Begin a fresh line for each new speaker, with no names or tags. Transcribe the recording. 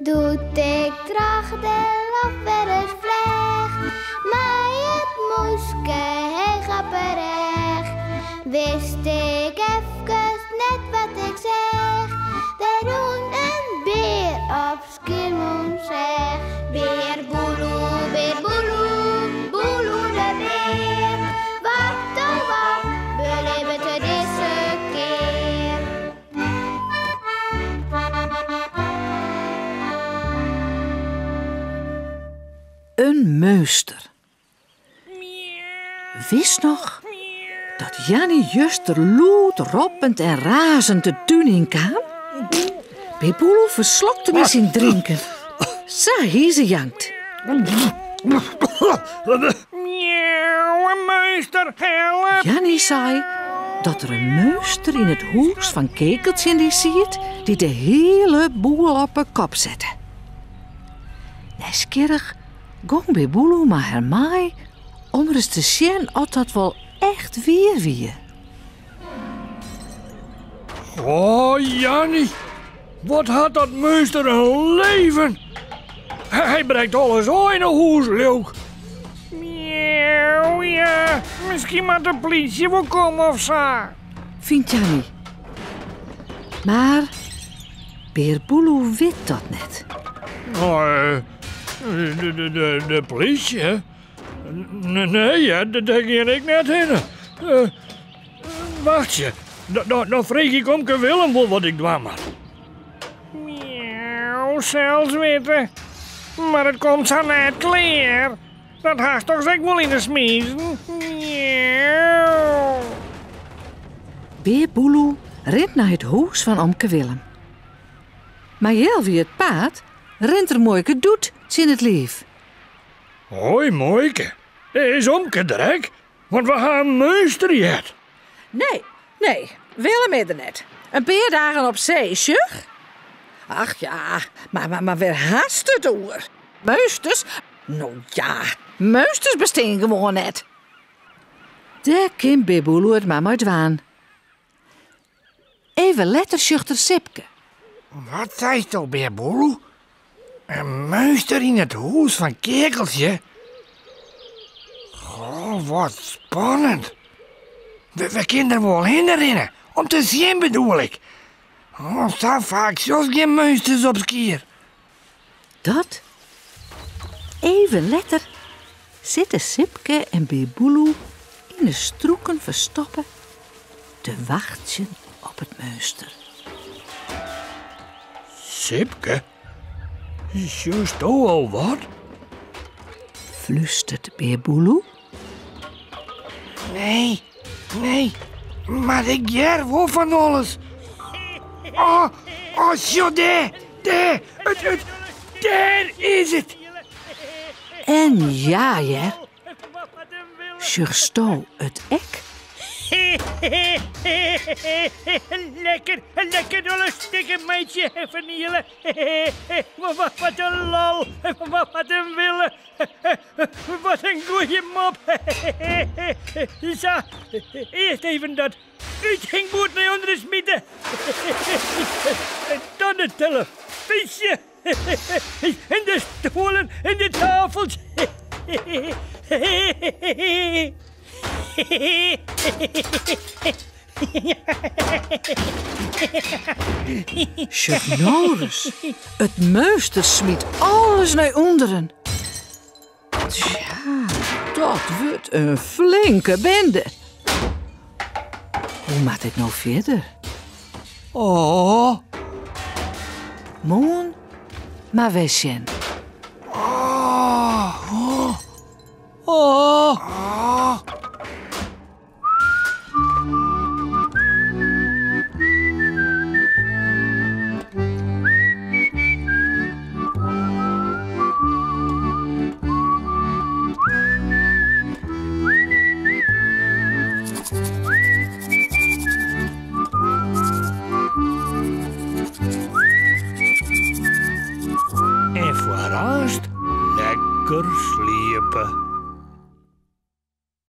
Doet ik tracht de lach weer eens vlecht, maar het moeske heel grapperig. Wist ik even net wat ik zeg, daarom een beer op Skiermond zeg. Beer boeloe, boeloe de beer. Wat oh wat, beleven te deze keer.
Een meester. Wist nog dat Jannie juist er lood, roppend en razend de tuin in kwam? Beboelo verslokte met zijn drinken. Zo, hier ze jankt.
Meester, help!
Jannie zei dat er een meester in het huis van Kekeltje in die ziet die de hele boel op een kop zette. Nieuwsgierig ging Beboelo maar haar maai om eens te zien of dat wel echt weer wie.
Oh, Jannie, wat had dat meester een leven? Hij brengt alles al in een huis, leuk. Miauw, ja, misschien moet de politie wel komen of zo.
Vindt Jannie. Maar Beboelo weet dat net.
De politie, hè? Nee, ja, daar denk ik net in. Wacht je, dan vreeg ik omke Willem wel wat ik doen moet. Miauw, zelfs weten. Maar het komt zo net klaar. Dat haast toch zeker wel in de smiezen. Miauw.
Beboelo rent naar het huis van omke Willem. Maar heel wie het paard rent er mooike doet in het lief.
Hoi, mooike. Is omke drek? Want we gaan een meester hier.
Nee, Willem is er net. Een paar dagen op zee, zeg. Ach ja, maar weer haast het oer. Meusters? Nou ja, meusters bestaan gewoon net.
Daar kan Beboelo het maar uit waan. Even letter zuchter Sipke.
Wat zei je, Beboelo? Een meester in het huis van Kekeltje? Oh, wat spannend. We kunnen er wel herinneren. Om te zien bedoel ik. Oh, zo vaak zoals geen meesters op skier.
Dat? Even letter zitten Sipke en Beboelo in de stroeken verstoppen te wachten op het meester.
Sipke? Is juist al wat?
Flustert Beboelo.
Nee, maar ik jij wel van alles. Oh, zo daar, daar is het.
En ja, ja. Zucht het ek?
Lekker dolle stikken meidje vernielen. Wat een lol, wat een wille. Wat een goeie mop. Zo, eerst even dat uitgangboord naar onder de smieten. Dan de televisie. En de stoelen en de tafels.
Sjognorus, het meester smiet alles naar onderen. Tja, dat wordt een flinke bende. Hoe moet ik nou verder?
Oh.
Moon, maar wij zien.
Oh.